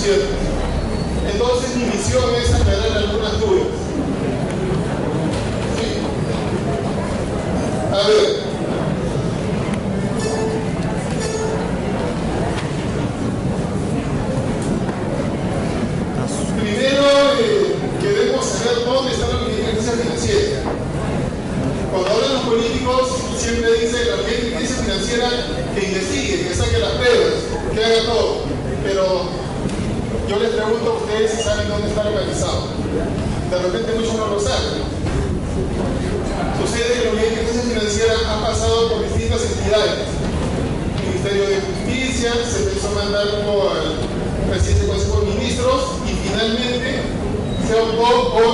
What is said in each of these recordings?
cierto? Entonces mi misión es aclarar algunas dudas. ¿Sí? A ver. Primero, queremos saber dónde está la inteligencia financiera. Cuando hablan los políticos, siempre dicen la inteligencia financiera que investigue, que saque las pruebas, que haga todo. Pero yo les pregunto a ustedes si saben dónde está localizado. De repente muchos no lo saben. Sucede que la inteligencia financiera ha pasado por distintas entidades. Ministerio de Justicia, se empezó a mandar como al presidente del Consejo de Ministros y finalmente se optó por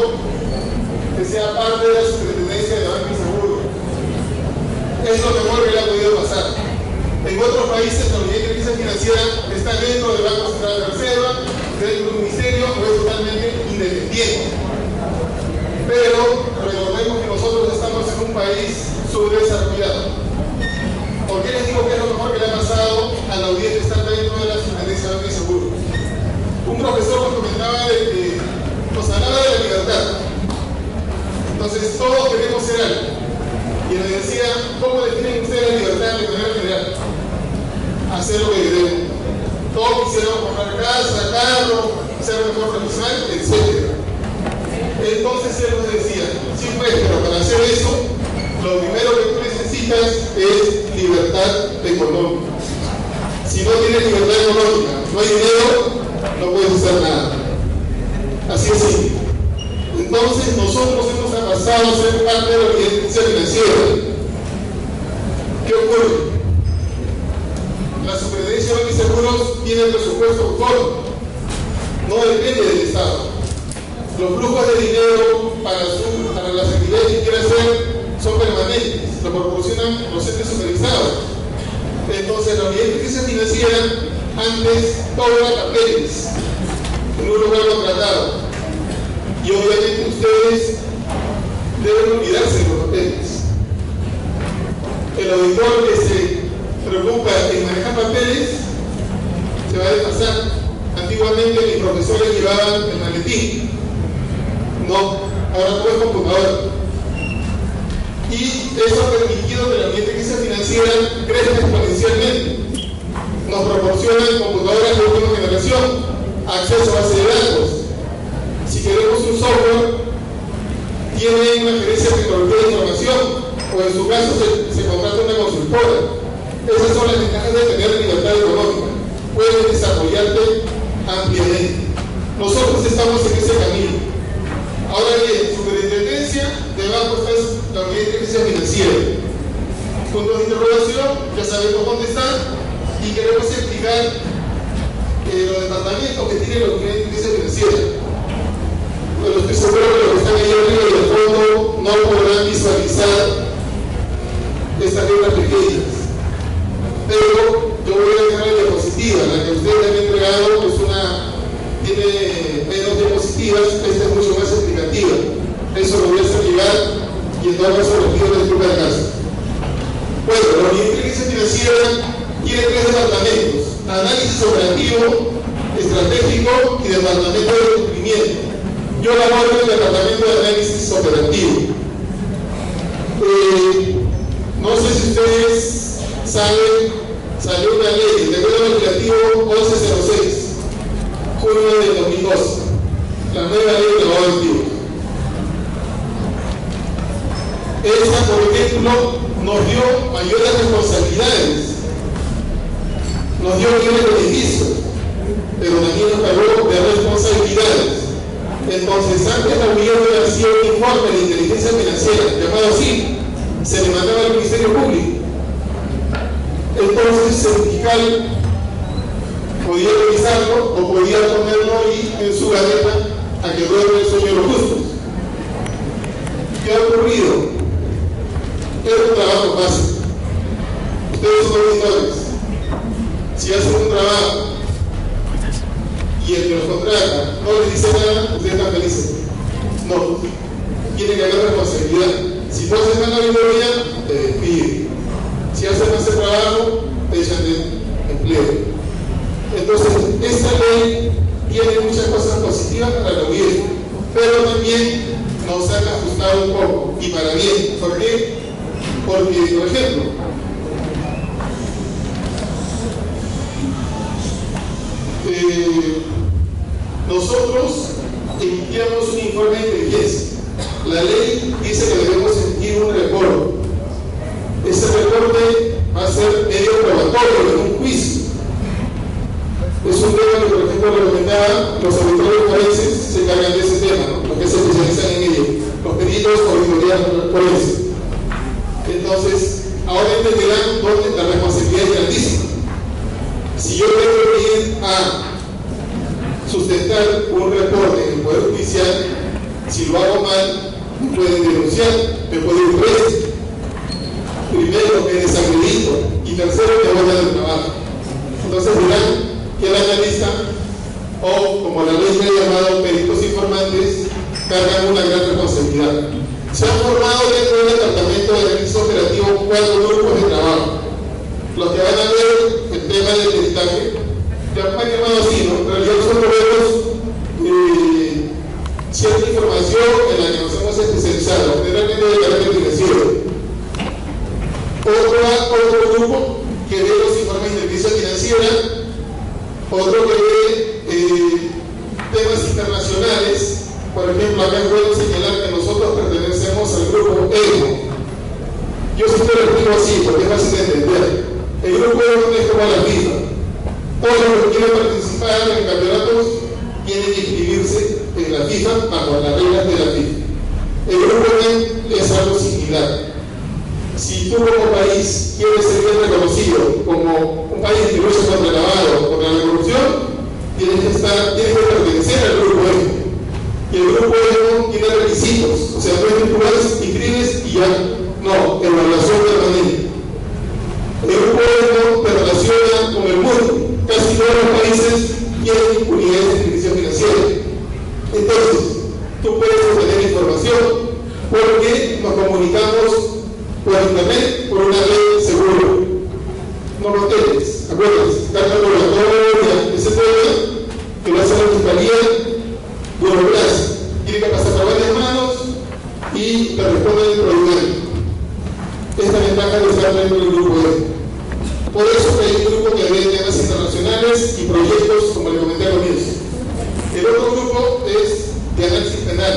que sea parte de la superintendencia de banca y seguro. Es lo mejor que le ha podido pasar. En otros países la unidad de inteligencia financiera está dentro del Banco Central de Reserva, dentro del Ministerio, o es totalmente independiente. Pero recordemos que nosotros estamos en un país subdesarrollado. ¿Por qué les digo que es lo mejor que le ha pasado a la audiencia estar dentro de la superintendencia de banca y seguro? Un profesor nos comentaba nos hablaba de la libertad. Entonces todos queremos ser algo. Y nos decía, ¿cómo definen ustedes la libertad de manera general? Hacer lo que queremos. Todos quisiéramos comprar casa, carro, ser mejor profesional, etc. Entonces él nos decía, sí pues, pero para hacer eso, lo primero que tú necesitas es libertad económica. Si no tienes libertad económica, no hay dinero, no puedes hacer nada. Así es simple. Entonces nosotros hemos pasado a ser parte de la inteligencia financiera. ¿Qué ocurre? La superintendencia de bancos y seguros tiene el presupuesto autónomo, no depende del Estado. Los flujos de dinero para las actividades que quiere hacer son permanentes, lo proporcionan los entes supervisados. Entonces la unidad de inteligencia financiera antes todo era papeles, en un lugar contratado. Y obviamente ustedes deben olvidarse de los papeles. El auditor que se preocupa en manejar papeles se va a desfasar. Antiguamente mis profesores llevaban el maletín. No, ahora todo es computadora. Y eso ha permitido que la inteligencia financiera crezca exponencialmente. Nos proporcionan computadoras de última generación, acceso a base de datos. Si queremos un software, tiene una gerencia de tecnología de información, o en su caso se contrata una consultora. Esas son las ventajas de tener libertad económica. Puedes desarrollarte ampliamente. Nosotros estamos en ese camino. Ahora bien, superintendencia, debajo está la unidad de inteligencia financiera. Puntos de interrogación, ya sabemos dónde están, y queremos explicar los departamentos que tiene la unidad de inteligencia financiera. Bueno, estoy seguro que los que están ahí arriba del fondo no podrán visualizar estas letras pequeñas. Pero yo voy a dejar la diapositiva, la que ustedes han entregado tiene menos diapositivas, esta es mucho más explicativa. Eso lo voy a hacer llegar y en todo caso lo pido en el grupo de casa. Bueno, la unidad de inteligencia financiera tiene 3 departamentos: análisis operativo, estratégico y departamento de cumplimiento. Yo laboro en el departamento de análisis operativo. No sé si ustedes saben, salió una ley, el decreto legislativo 1106, junio del 2012, la nueva ley de lavado de activos. Esta, por ejemplo, nos dio mayores responsabilidades, nos dio mayores beneficios, pero también nos cargó de responsabilidades. Entonces, antes la gobierno hacía un informe de inteligencia financiera, llamado así, se le mandaba al Ministerio Público. Entonces, el fiscal podía revisarlo o podía ponerlo ahí en su gaveta a que duerme el sueño de los justos. ¿Qué ha ocurrido? Era un trabajo fácil. Ustedes son auditores. Si hacen un trabajo y el que los contrata no les dice nada, ustedes están felices. No, tiene que haber responsabilidad. Si no hacen nada de auditoría, te despiden. Si hacen ese trabajo, te echan de empleo. Entonces, esta ley tiene muchas cosas positivas para la audiencia, pero también nos han ajustado un poco, y para bien. ¿Por qué? Porque, por ejemplo, nosotros emitíamos un informe de inteligencia. La ley dice que debemos emitir un reporte. Ese reporte va a ser medio probatorio en un juicio. Es un tema que, por ejemplo, lo comentaba, los auditores forenses se encargan de ese tema, ¿no? Los que se especializan en ello, los peritos o auditoría forense. Entonces, ahora entenderán dónde la responsabilidad es grandísima. Si yo tengo que ir a sustentar un reporte en el Poder Judicial, si lo hago mal, me pueden denunciar, me pueden ir preso. Primero, me desacredito, y tercero, me voy a del trabajo. Entonces dirán que el analista, o como la ley me ha llamado peritos informantes, cargan una gran responsabilidad. Se han formado dentro del departamento de registro operativo 4 grupos de trabajo. Los que van a ver el tema del peritaje, ya me han llamado así, ¿no? Pero yo nosotros vemos cierta información en la que nos hemos especializado, generalmente de carácter financiero. Otro grupo que ve los informes de inteligencia financiera, otro que ve temas internacionales. Por ejemplo, acá puedo señalar que nosotros pertenecemos al grupo EGO. Yo siempre lo explico así porque es fácil de entender. El grupo EGO es como la FIFA. Todos los que quieren participar en campeonatos tienen que inscribirse en la FIFA bajo las reglas de la FIFA. El grupo EGO es algo similar. Si tú como país quieres ser bien reconocido como un país que lucha contra el lavado, contra la corrupción, tienes que pertenecer al grupo EGO. Y el grupo EGO tiene requisitos, o sea, no es que tú vas, inscribes y ya, no, evaluación permanente. El grupo EGO te relaciona con el mundo, casi todos los países tienen unidades de inscripción financiera. Entonces, tú puedes obtener información porque nos comunicamos por internet, por una red segura. No lo tenes, acuérdense, carga regulatoria, ese tema que va a hacer la fiscalía. Burocracia, tiene que pasar por varias manos y te responde dentro de un año. Esta ventaja de estar dentro del grupo EGO. Por eso que hay un grupo que ve temas internacionales y proyectos, como le comenté al comienzo. El otro grupo es de análisis penal.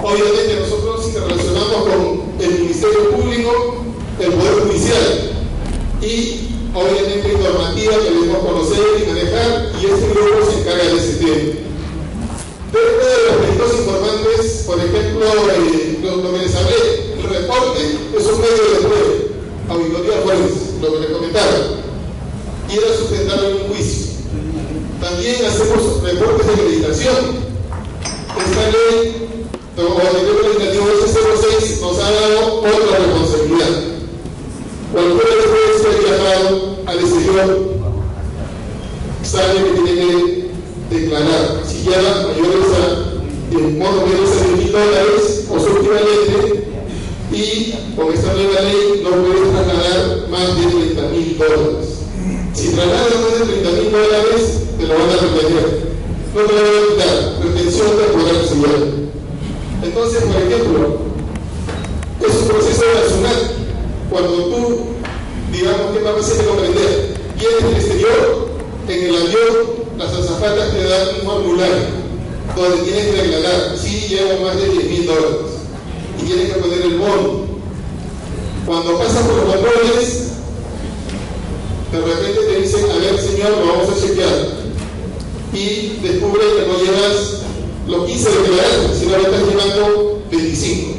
Obviamente nosotros interrelacionamos con el Ministerio Público, el Poder Judicial y obviamente normativa que debemos conocer y manejar, y este grupo se encarga de ese tema. Dentro de los peritos informantes, por ejemplo, lo que les hablé, el reporte es un medio de prueba, auditoría forense, lo que les comentaba, y era sustentarlo en un juicio. También hacemos reportes de acreditación. Esta ley, o el decreto legislativo S06, nos ha dado otra responsabilidad. Cualquiera de ustedes que haya viajado al exterior sabe que tiene que declarar si ya mayores a modo menos a $10,000 o su equivalente, y con esta nueva ley no puedes trasladar más de $30,000. Si trasladas más de $30,000, te lo van a retener. No te lo van a quitar, retención temporal se llama. Entonces, por ejemplo, es un proceso nacional. Cuando tú, digamos que es más fácil de comprender, vienes del exterior, en el avión, las azafatas te dan un formulario donde tienes que declarar, sí, llevo más de $10,000 y tienes que poner el bono. Cuando pasas por los controles, de repente te dicen, a ver señor, lo vamos a chequear, y descubre que no llevas los 15 declarados, sino que estás llevando 25.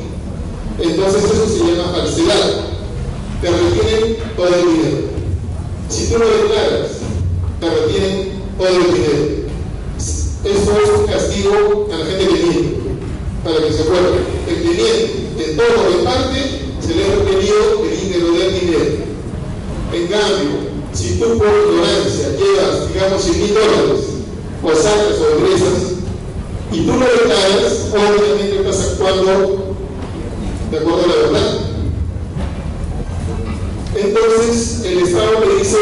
Entonces eso se llama falsedad. Te retienen todo el dinero. Si tú no declaras, te retienen todo el dinero. Esto es un castigo a la gente que miente, para que se acuerde. El que miente en todo o en parte, se le ha retenido el íntegro del dinero. En cambio, si tú por ignorancia llevas, digamos, $100,000 o sacas o ingresas y tú no declaras, obviamente estás actuando de acuerdo a la verdad. Entonces el Estado le dice,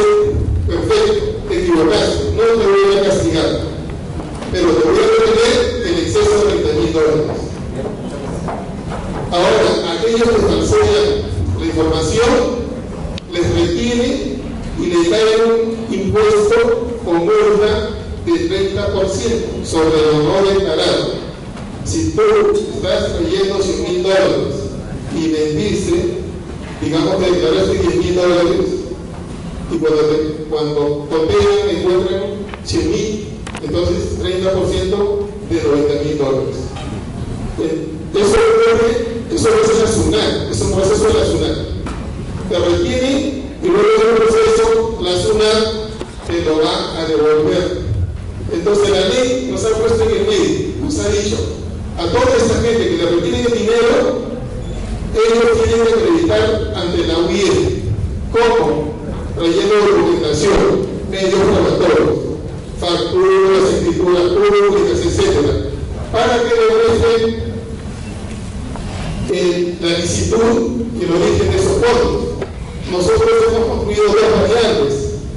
perfecto, te equivocaste, no te voy a castigar, sobre lo no declarado. Si tú estás trayendo $100,000 y vendiste, digamos que declaraste $10,000, y cuando cotean encuentran 100,000, entonces 30% de $90,000. Eso no es la SUNAT, es un proceso de la SUNAT. Te retienen y luego del proceso la SUNAT te lo va a devolver. Entonces la ley nos ha puesto en el medio, nos ha dicho a toda esta gente que le retienen el dinero, ellos tienen que acreditar ante la UIE. ¿Cómo? Trayendo documentación, medios probatorios, facturas, escrituras públicas, etc. Para que demuestren la licitud y el origen de esos fondos. Nosotros hemos construido dos variables.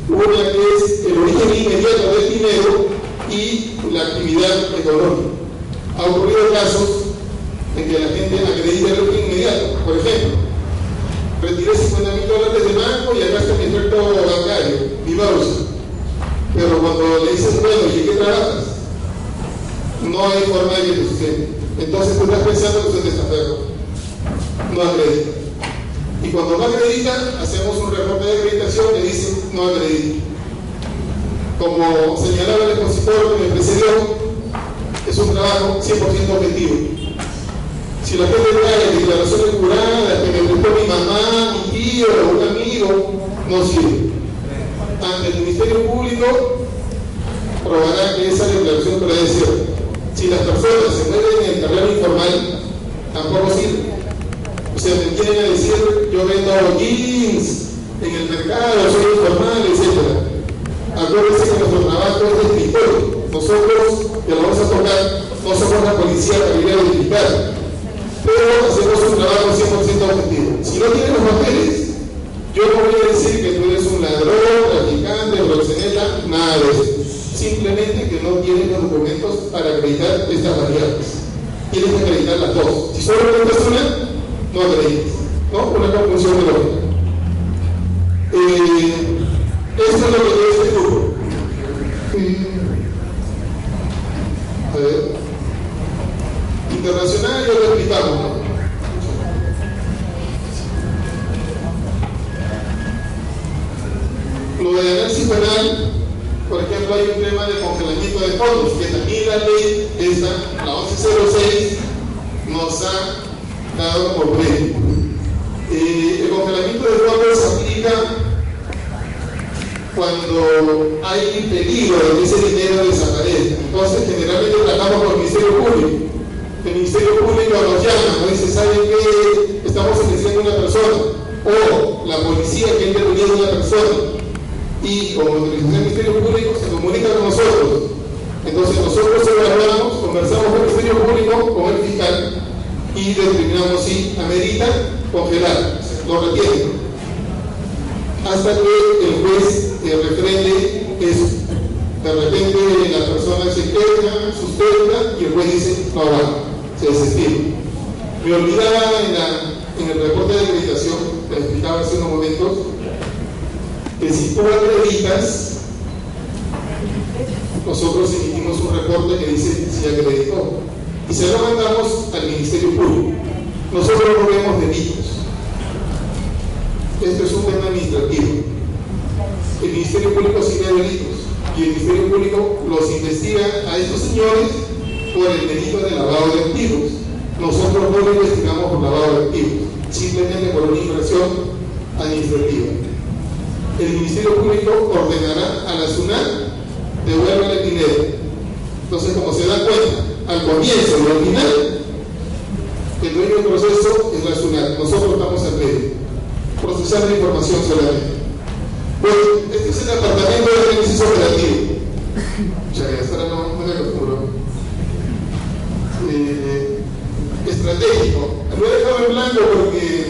Una que es el origen inmediato del dinero y la actividad económica. Ha ocurrido casos en que la gente acredita el origen inmediato. Por ejemplo, retiré $50,000 del banco y acá está mi efecto bancario, mi bolsa. Pero cuando le dices, bueno, ¿y qué trabajas? No hay forma de que te suceda. Entonces tú estás pensando que usted está perro. No acredita. Y cuando no acredita, hacemos un reporte de acreditación que dice no acredita. Como señalaba el expositor que me precedió, es un trabajo 100% objetivo. Si la gente trae declaraciones juradas que me prestó mi mamá, mi tío o un amigo, no sirve. Ante el Ministerio Público probará que esa declaración puede ser. Si las personas se mueven en el terreno informal, tampoco sirve. O sea, me quieren decir, yo vendo jeans en el mercado, soy informal, etc. Acuérdense que nuestro trabajo es de escritorio. Nosotros, que lo vamos a tocar, no somos la policía para ir a verificar, pero hacemos un trabajo 100% objetivo. Si no tienes los papeles, yo no voy a decir que tú eres un ladrón, traficante, proxeneta, nada de eso. Simplemente que no tienes los documentos para acreditar estas variables. Tienes que acreditar las dos. Si solo acreditas una, no acreditas, ¿no? Una conclusión de lógica. Esto es lo que es este grupo. A ver. Internacional, ya lo explicamos, ¿no? Lo de análisis penal, por ejemplo, hay un tema de congelamiento de fondos, que también la ley esta, la 1106, nos ha dado por premio. El congelamiento de fondos se aplica cuando hay peligro de que ese dinero desaparezca. Entonces, generalmente tratamos con el Ministerio Público. El Ministerio Público nos llama, nos dice, ¿saben qué? Estamos investigando a una persona, o la policía que ha intervenido en una persona, y como el Ministerio Público se comunica con nosotros. Entonces nosotros evaluamos, conversamos con el Ministerio Público, con el fiscal, y determinamos si amerita congelar, lo retiene, hasta que el juez refrende eso. De repente la persona se queja, sustenta, y el juez dice, no va, se desestima. Me olvidaba en el reporte de acreditación, que explicaba hace unos momentos, que si tú acreditas, nosotros emitimos un reporte que dice si acreditó y se lo mandamos al Ministerio Público. Nosotros no vemos delitos. Esto es un tema administrativo. El Ministerio Público sí ve delitos y el Ministerio Público los investiga a estos señores por el delito de lavado de activos. Nosotros no lo investigamos por lavado de activos, simplemente por una infracción administrativa. El Ministerio Público ordenará a la SUNAT devuelvan el dinero. Entonces, como se da cuenta, al comienzo y al final, el dueño del proceso es la SUNAT. Nosotros estamos en medio, procesando la información solamente. Pues, este es el apartamento del ejercicio operativo. Muchas gracias, ahora no me acostumbro. Estratégico. Lo he dejado en blanco porque,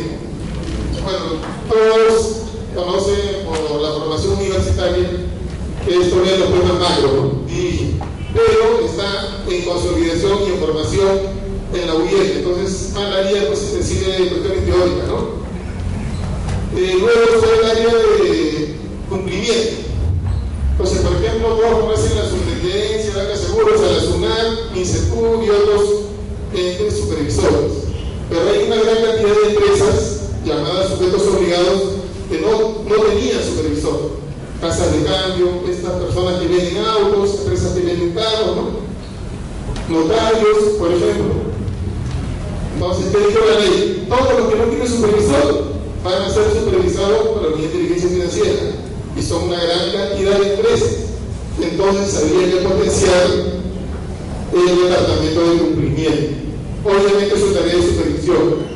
bueno, todos conocen por la formación universitaria que esto es los temas macro, pero está en consolidación y en formación en la UIL, entonces malaría pues se decide cuestiones teóricas, ¿no? Luego está el área de cumplimiento. Entonces, por ejemplo, todos conocen la subtendencia, banca seguro, MINCEPUR y otros entes supervisores. Pero hay una gran cantidad de empresas llamadas sujetos obligados que no tenían supervisor. Casas de cambio, estas personas que venden autos, empresas que venden carros, ¿no? Notarios, por ejemplo. Entonces, ¿qué dijo la ley? Todos los que no tienen supervisor van a ser supervisados por la Unidad de Inteligencia Financiera. Y son una gran cantidad de empresas. Entonces, habría que potenciar el departamento de cumplimiento. Obviamente, su tarea de supervisión.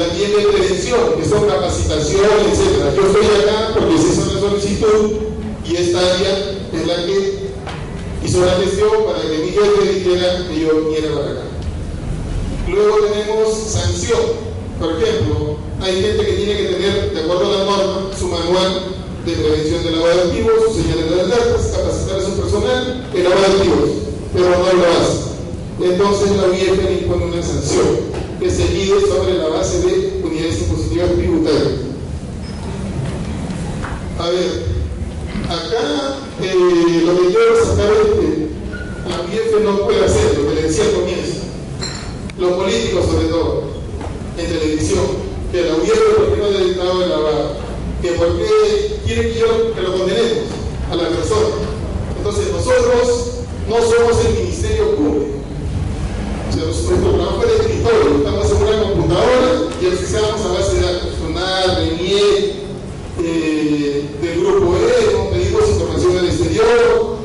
También de prevención, que son capacitación, etc. Yo estoy acá porque se hizo una solicitud y esta área es la que hizo la gestión para que mi jefe dijera que yo viniera para acá. Luego tenemos sanción. Por ejemplo, hay gente que tiene que tener, de acuerdo a la norma, su manual de prevención de lavado de activos, sus señales de alertas, capacitar a su personal en lavado de activos, pero no lo hace. Entonces la UIF le impone una sanción que se mide sobre la base de unidades impositivas tributarias. A ver, acá lo que quiero sacar es que la UIF no puede hacer lo que le decía al comienzo. Los políticos, sobre todo, en televisión, que la UIF ¿por qué no ha dedicado el lavado? Que por qué quiere que lo condenemos a la persona. Entonces nosotros no somos el Ministerio Público. O sea, nuestro trabajo es de escritorio, estamos en una computadora y accesamos a base de datos, SUNAT, RENIEC, del grupo E, pedimos información del exterior,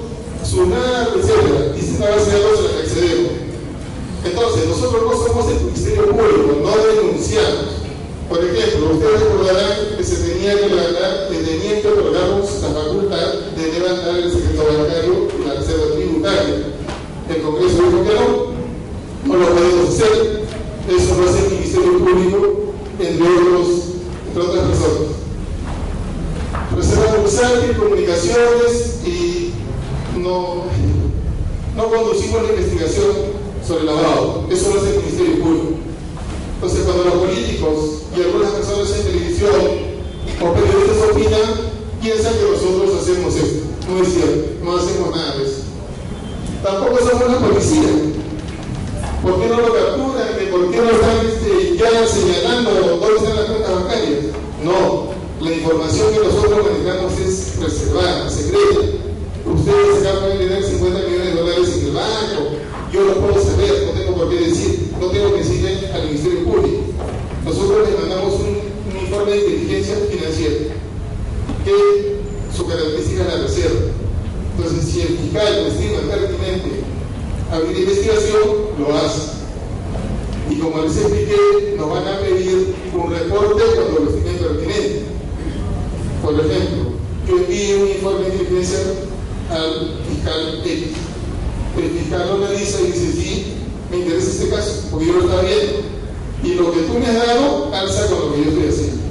SUNAT, etc. Y es una base de datos a la que accedemos. Entonces, nosotros no somos el Ministerio Público, no denunciamos. Por ejemplo, ustedes recordarán que se tenía que levantar, que tenían que otorgarnos la facultad de levantar el secreto bancario y la reserva tributaria. El Congreso dijo que no lo podemos hacer, eso lo hace el Ministerio Público, entre otras personas. Reserva bursátil, comunicaciones y no conducimos la investigación sobre el lavado, eso lo hace el Ministerio Público. Entonces, cuando los políticos y algunas personas en televisión o periodistas opinan, piensan que nosotros hacemos esto. No es cierto, no hacemos nada de eso. Tampoco somos la policía. ¿Por qué no lo capturan? ¿Por qué no están ya señalando dónde están las cuentas bancarias? No, la información que nosotros manejamos es reservada, secreta. Ustedes acá pueden tener 50 millones de dólares en el banco, yo lo puedo saber, no tengo por qué decir, no tengo que decirle al Ministerio Público. Nosotros les mandamos un informe de inteligencia financiera que su característica es la reserva. Entonces, si el fiscal estima pertinente abrir investigación, lo hace. Y como les expliqué, nos van a pedir un reporte cuando lo estimen pertinente. Por ejemplo, yo envío un informe de inteligencia al fiscal X. El fiscal lo analiza y dice, sí, me interesa este caso, porque yo lo estaba viendo. Y lo que tú me has dado, calza con lo que yo estoy haciendo.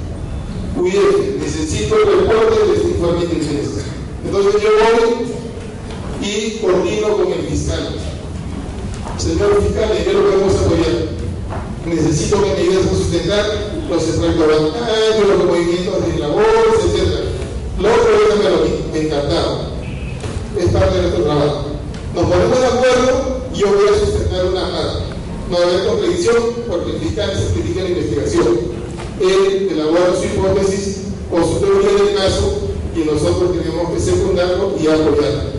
UIF, necesito el reporte de este informe de inteligencia. Entonces yo voy y coordino con el fiscal. Señor fiscal, ¿en qué lo podemos apoyar? Necesito que me ayudes a sustentar los extractos bancarios, los movimientos de la bolsa, etc. Lo otro, déjamelo aquí, encantado. Es parte de nuestro trabajo. Nos ponemos de acuerdo y yo voy a sustentar una parte. No va a haber contradicción porque el fiscal es el que dirige la investigación. Él elabora su hipótesis o su teoría del caso y nosotros tenemos que secundarlo y apoyarlo.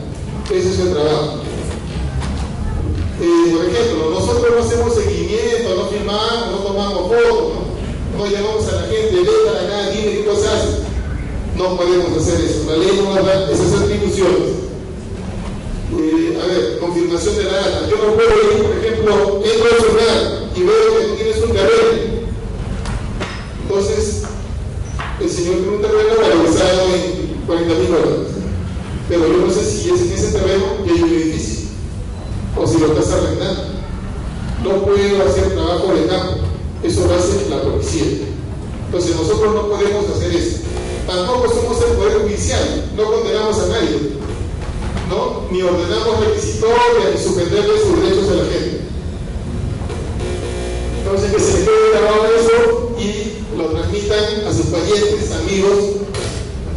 Ese es el trabajo. Por ejemplo, nosotros no hacemos seguimiento, no filmamos, no tomamos fotos, no llamamos a la gente, venga acá, dime qué cosas hace. No podemos hacer eso, la ley no nos da esas atribuciones. A ver, confirmación de la data. Yo no puedo ir, por ejemplo, entro al celular y veo que tú tienes un terreno. Entonces, el señor tiene un terreno valorizado en $40,000. Pero yo no sé si es en ese terreno que hay un edificio o si lo estás arrendando. No puedo hacer trabajo de campo, eso lo hace la policía. Entonces nosotros no podemos hacer eso. Tampoco somos el Poder Judicial, no condenamos a nadie, ¿no? Ni ordenamos requisitorias ni suspenderle sus derechos a la gente. Entonces que se quede grabado eso y lo transmitan a sus parientes, amigos.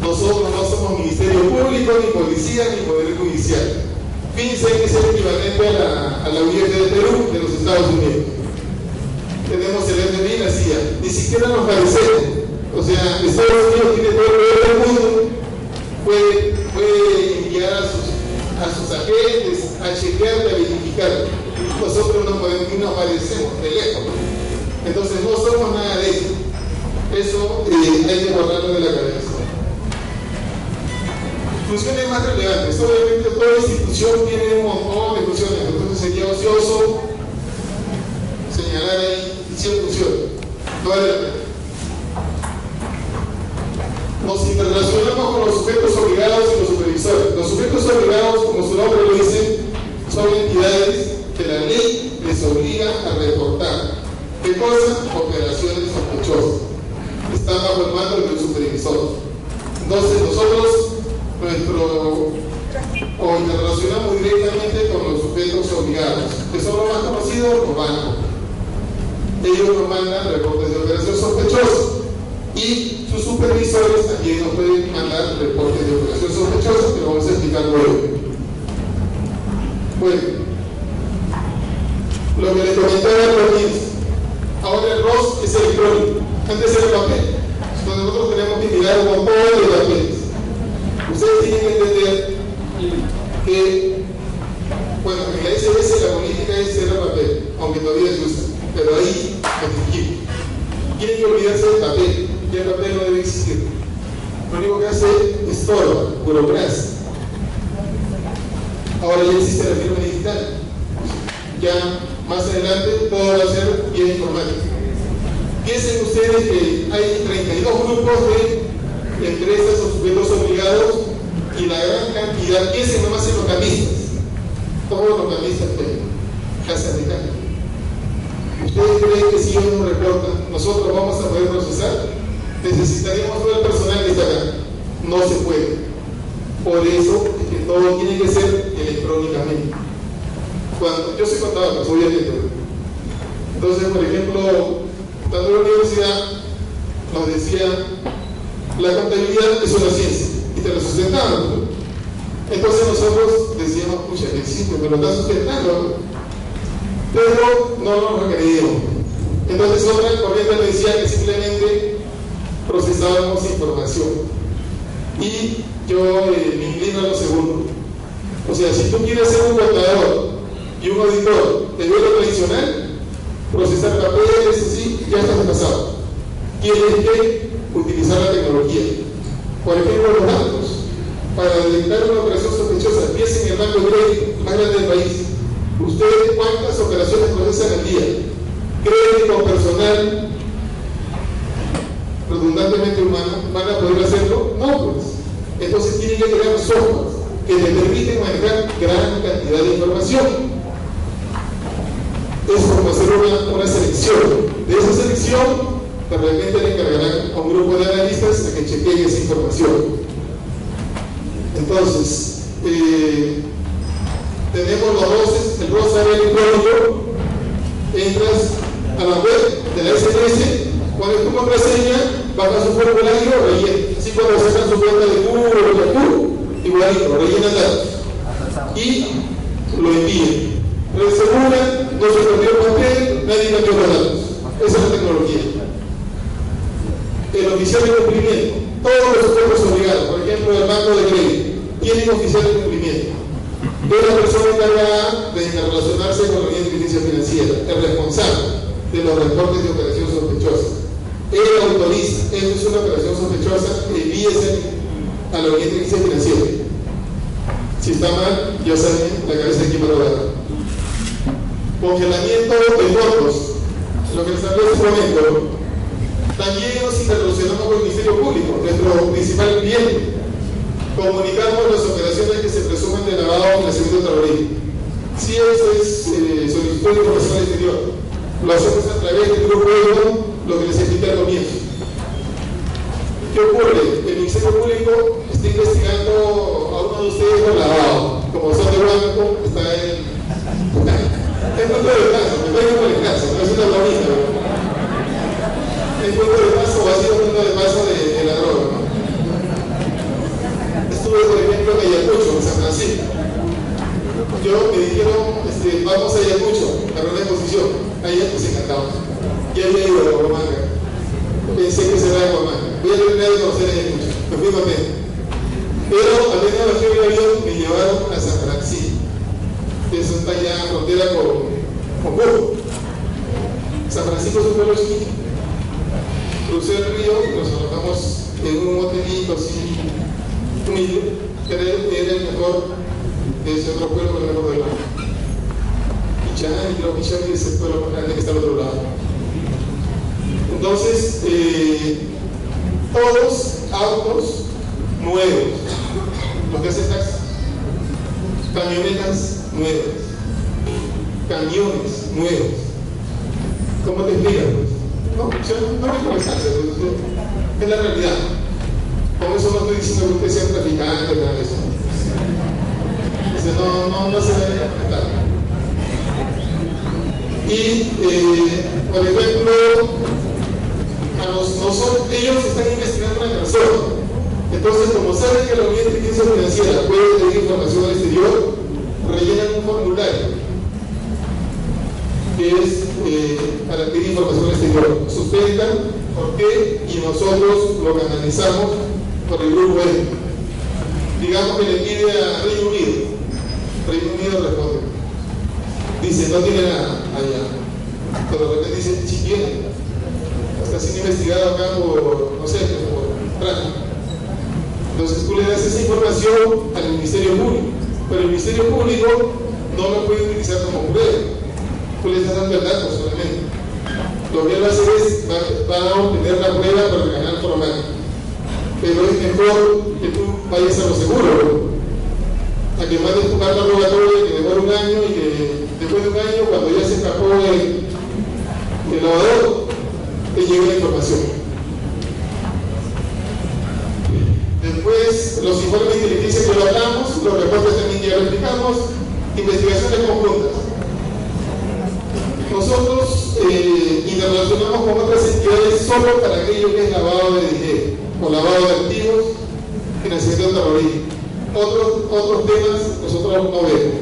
Nosotros no somos Ministerio Público, ni Policía, ni Poder Judicial. FinCEN es el equivalente a la UIF de Perú, de los Estados Unidos. Tenemos el FMI y la CIA. Ni siquiera nos parecemos. O sea, Estados Unidos tiene todo el poder del mundo, puede enviar a sus agentes a chequear, a verificar. Nosotros no podemos, ni nos parecemos de lejos. Entonces no somos nada de eso. Eso hay que borrarlo de la cabeza. Funciones más relevantes. Obviamente toda institución tiene un montón de funciones, entonces sería ocioso señalar ahí 100 funciones. No vale la pena. Nos interrelacionamos con los sujetos obligados y los supervisores. Los sujetos obligados, como su nombre lo dice, son entidades que la ley les obliga a reportar. ¿Qué cosa? Operaciones sospechosas. Están bajo el mando del supervisor. Entonces nosotros interrelacionamos directamente con los sujetos obligados, que son los más conocidos, los bancos. Ellos nos mandan reportes de operación sospechosa y sus supervisores también nos pueden mandar reportes de operación sospechosa, que lo vamos a explicar luego. Bueno, lo que les comentaba es ahora el ROS es electrónico, antes era papel. Entonces nosotros tenemos que mirar un montón de papeles. Ustedes tienen que entender que, bueno, en la SBS la política es cerrar papel, aunque todavía se usa, pero ahí restringimos. Tienen que olvidarse del papel, ya el papel no debe existir. Lo único que hace es estorba, burocracia. Ahora ya existe la firma digital. Ya más adelante todo va a ser vía informática. Piensen ustedes que hay 32 grupos de empresas o sujetos obligados y la gran cantidad, piensen nomás en los camistas. Todos los camistas tienen casas de cambio. ¿Ustedes creen que si ellos nos reportan, nosotros vamos a poder procesar? Necesitaríamos todo el personal que está acá. No se puede. Por eso es que todo tiene que ser electrónicamente. Yo soy contador, pues obviamente. Entonces, por ejemplo, estando en la universidad, nos decía, la contabilidad es una ciencia, y te lo sustentamos, ¿no? Entonces nosotros decíamos, pucha, que existe, me lo está sustentando, ¿no? Pero no nos lo creíamos. Entonces otra corriente nos decía que simplemente procesábamos información. Y yo me inclino a lo segundo. O sea, si tú quieres ser un contador y un auditor de velo tradicional, procesar papeles, así, ya estás pasado. Tienes que utilizar la tecnología. Por ejemplo, los bancos, para detectar una operación sospechosa, piensen en el banco de crédito más grande del país. ¿Ustedes cuántas operaciones procesan al día? ¿Creen que con personal redundantemente humano van a poder hacerlo? No, pues. Entonces tienen que crear software que les permiten manejar gran cantidad de información. Es como hacer una selección. De esa selección, de repente le encargarán a un grupo de analistas a que chequeen esa información. Entonces, tenemos los ROSes, el ROS sabe electrónico, entras a la web de la SMS, pones tu contraseña, bajas un formulario, rellena. Así cuando sacan su cuenta de Google o de Yahoo, igualito, rellenan datos y lo envían. Reaseguran, no se perdió el papel, nadie cambió los datos. Esa es la tecnología. El oficial de cumplimiento, todos los sujetos obligados, por ejemplo, el banco de crédito, tienen oficial de cumplimiento. Es la persona encargada de interrelacionarse con la unidad de inteligencia financiera, el responsable de los reportes de operación sospechosa. Él autoriza, esto es una operación sospechosa, envíese a la unidad de inteligencia financiera. Si está mal, ya saben la cabeza de quién va a lograr. Congelamiento de fondos, lo que les hablé hace un momento. También nos interrelacionamos con el Ministerio Público, nuestro principal cliente. Comunicamos las operaciones que se presumen de lavado o crecimiento terrorismo. Si eso es solicitud de información al exterior, lo hacemos a través del grupo EGO, lo que les expliqué al comienzo. ¿Qué ocurre? El Ministerio Público está investigando a uno de ustedes por lavado. Como son de banco, está en punto de paso, me traigo por el caso, no es una bromita. El punto de paso o ha sido un punto de paso de la droga, ¿no? Estuve, por ejemplo, en Ayacucho, en San Francisco. yo me dijeron, vamos a Ayacucho, para una exposición. Allá pues encantado. Ya había ido a Huamanga. Pensé que se va a Huamanga. Voy a terminar de conocer Ayacucho. Me fui contento. Pero apenas bajé el avión, me llevaron a San Francisco. Eso está ya en frontera con Cusco. San Francisco es un pueblo chiquito. Crucé el río y nos alojamos en un hotelito así, humilde, que era el mejor de ese otro pueblo con el mejor del mundo. Pichán, y creo que Pichán es el pueblo más grande que está al otro lado. Entonces, todos autos nuevos, los que hacen taxi, camionetas nuevas, camiones nuevos. ¿Cómo te explicas? No, no hay conversarse, es la realidad. Con eso no estoy diciendo que usted sea traficante, nada de eso. No se debe comentar. Y, por ejemplo, ellos están investigando una persona. Entonces, como saben que la Unidad de Inteligencia Financiera puede pedir información al exterior, rellenan un formulario que es para pedir información al exterior. Sustentan por qué y nosotros lo canalizamos por el grupo E. Digamos que le pide a Reino Unido. Reino Unido responde. Dice, no tiene nada allá. Pero de repente dice, sí tiene. Está siendo investigado acá por, no sé, por tráfico. Entonces tú le das esa información al Ministerio Público, pero el Ministerio Público no lo puede utilizar como prueba. Tú le estás dando el dato solamente. Lo que él va a hacer es, va a obtener la prueba para el canal formal. Pero es mejor que tú vayas a lo seguro, a que mandes tu carta rogatoria que demora un año y que después de un año, cuando ya se escapó el lavador, te llega la información. Después, los informes de inteligencia que lo hablamos, los reportes también ya lo explicamos, investigaciones conjuntas. Nosotros interrelacionamos con otras entidades solo para aquello que es lavado de dinero, o lavado de activos, financiación de terrorismo. Otros temas nosotros no vemos,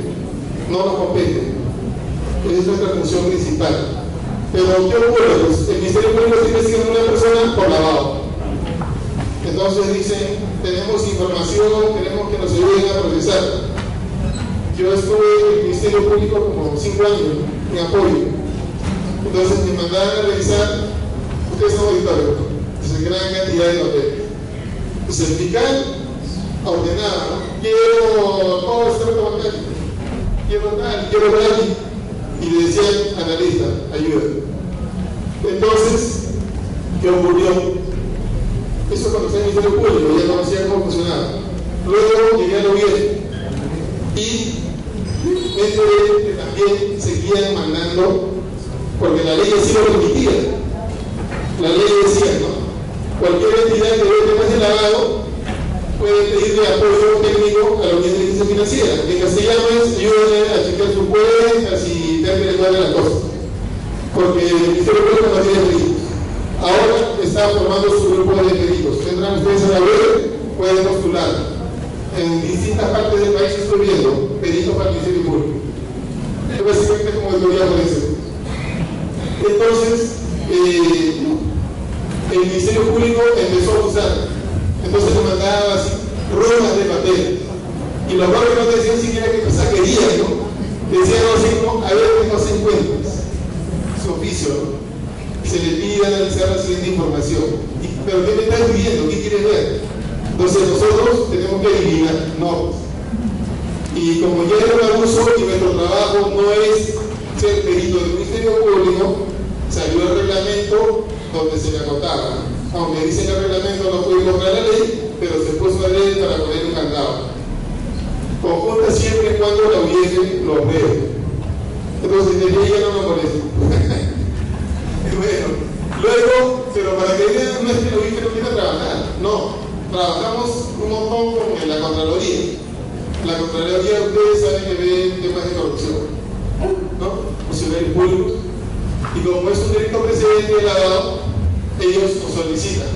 no nos competen. Esa es nuestra función principal. Pero ¿qué ocurre? Pues el Ministerio Público está investigando a una persona por lavado. Entonces dicen, tenemos información, queremos que nos ayuden a procesar. Yo estuve en el Ministerio Público como 5 años en apoyo. Entonces me mandaron a revisar, ustedes son auditores, es gran cantidad de papeles. Entonces el fiscal ordenaba, ¿no? Quiero todo este bancario, quiero tal, y le decían, analista, ayuda. Entonces, ¿qué ocurrió? Eso cuando estaba en el Ministerio Público, ya conocía cómo funcionaba. Luego llegué al gobierno y dentro de él también seguían mandando, porque la ley así lo permitía. La ley decía, ¿no? Cualquier entidad que vea temas de lavado puede pedirle apoyo técnico a la Unidad de Inteligencia Financiera. En castellano es ayúdenle a chequear sus cuentas y darle las cosas. Porque el Ministerio Público no tiene peritos. Ahora está formando su grupo de peritos. Tendrán ustedes a la web, pueden postular. En distintas partes del país estoy viendo peritos para el Ministerio Público. Es básicamente como debería aparecer. Entonces, el Ministerio Público empezó a usar. Entonces le mandaba así, ruedas de papel. Y los barrios no te decían siquiera qué cosa querían, ¿no? Decían así como, a ver qué cosa encuentras. Su oficio, ¿no? Se le pide analizar la siguiente información. ¿Pero qué me estás pidiendo? ¿Qué quieres ver? Entonces nosotros tenemos que adivinar normas. Y como ya era un abuso y nuestro trabajo no es ser perito del Ministerio Público, salió el reglamento donde se le anotaba. Aunque dice que el reglamento no puede contra la ley, pero se puso la ley para poner un candado. Conjunta siempre y cuando la audiencia lo apruebe. Entonces de ley ya no me molesta. Bueno, luego, pero para que vean, no es que la audiencia no quiera trabajar, no. Trabajamos un montón con la Contraloría. La Contraloría, ustedes saben que ven temas de corrupción, ¿no? Funcionarios públicos. Y como es un delito precedente de lavado, ellos nos solicitan.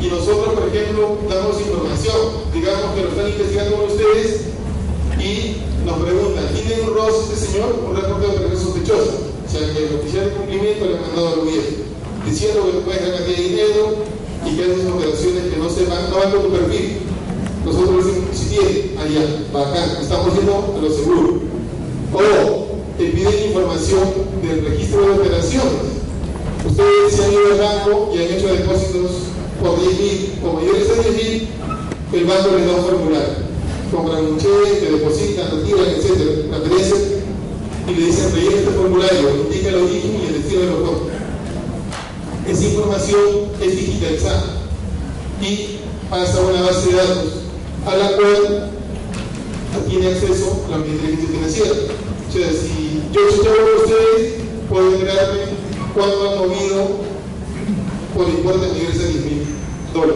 Y nosotros, por ejemplo, damos información. Digamos que lo están investigando con ustedes y nos preguntan, señor, un reporte de operación sospechosa. O sea, que el oficial de cumplimiento le ha mandado al gobierno, diciendo que tú puedes ganar cantidad de dinero y que haces operaciones que no van con tu perfil. Nosotros decimos, si tiene, allá, bacán, estamos yendo a lo seguro. O te piden información del registro de operaciones. Ustedes se han ido al banco y han hecho depósitos por 10.000 o mayores de 10.000, el banco les da un formulario. Compran un cheque, depositan, retiran, etc. Transferencias, y le dicen, rellena este formulario, indica el origen y el destino de los fondos. Esa información es digitalizada y pasa a una base de datos a la cual tiene acceso la inteligencia financiera. O sea, si yo con ustedes, puedo enterarme cuánto han movido por importe mayores a $10.000.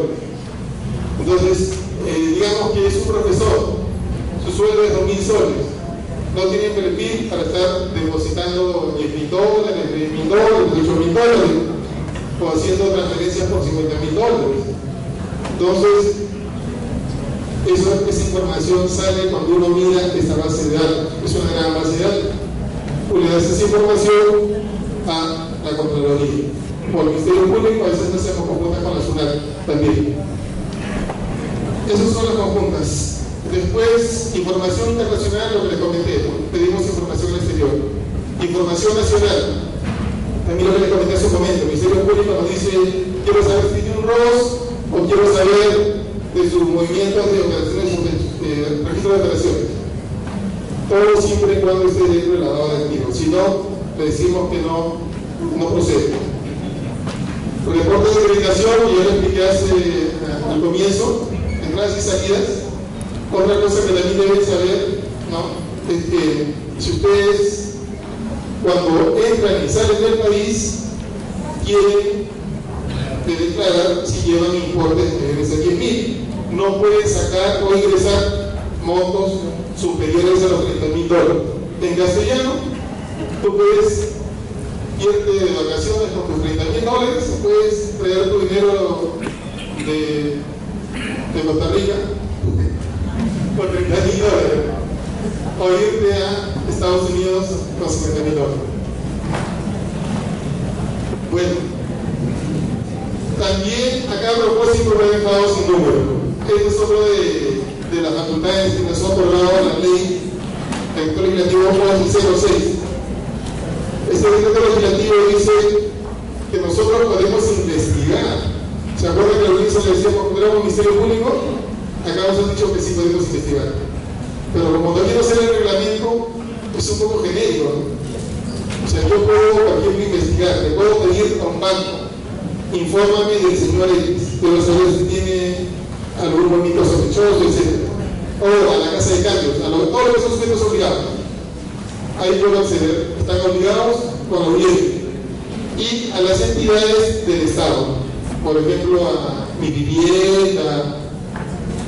Entonces, digamos que es un profesor, su sueldo es 2.000 soles, no tiene perfil para estar depositando $10.000, $20.000, $18.000 o haciendo transferencias por $50.000. Entonces, esa información sale cuando uno mira esta base de datos. Es una gran base de datos. Pues le das esa información a la Contraloría. Por el Ministerio Público, a veces no hacemos conjuntas con la SUNAT también. Esas son las conjuntas. Después, información internacional, lo que les comenté, pedimos información exterior. Información nacional, también lo que les comenté hace un momento. El Ministerio Público nos dice, quiero saber si tiene un ROS o quiero saber de sus movimientos de operaciones, registro de operaciones. Todo siempre y cuando esté dentro del lavado de activos. Si no, le decimos que no procede. Reporte de acreditación, y yo le expliqué al comienzo, entradas y salidas. Otra cosa que también deben saber, ¿no?, es que si ustedes, cuando entran y salen del país, quieren declarar si llevan importes mayores a 10.000. No pueden sacar o ingresar montos superiores a los $30.000. En castellano, tú puedes irte de vacaciones con tus $30.000, puedes traer tu dinero de Costa Rica por $30.000, o irte a Estados Unidos con $50.000. Bueno, también acá a propósito me he dejado sin número. Este es otro de las facultades que nos ha otorgado la ley del legislativo 06. Este decreto legislativo dice que nosotros podemos investigar. ¿Se acuerdan que al inicio le decíamos que éramos Ministerio Público? Acá nos han dicho que sí podemos investigar. Pero como no quiero hacer el reglamento, es un poco genérico, ¿no? O sea, yo puedo, por ejemplo, investigar, le puedo pedir a un banco, infórmame del señor X, quiero saber si tiene algún movimiento sospechoso, etc. O a la casa de cambios, todos los que son sujetos obligados. Ahí puedo acceder, están obligados con la audiencia. Y a las entidades del Estado, por ejemplo, a mi vivienda,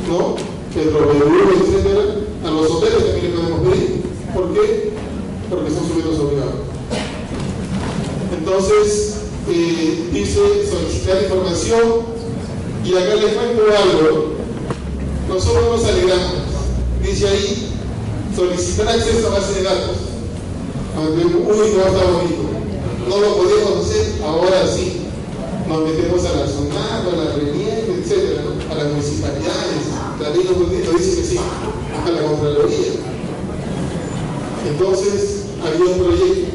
¿no?, Petroleros, etc. A los hoteles también le podemos pedir. ¿Por qué? Porque son sujetos obligados. Entonces, dice solicitar información, y acá les cuento algo. Nosotros nos alegramos. Dice ahí, solicitar acceso a base de datos. Uy, no está bonito. No lo podemos hacer, ahora sí. Nos metemos a la SUNAT, a la RENIEC, etc., ¿no?, a las municipalidades. La ley nos dice que sí, a la Contraloría. Entonces, había un proyecto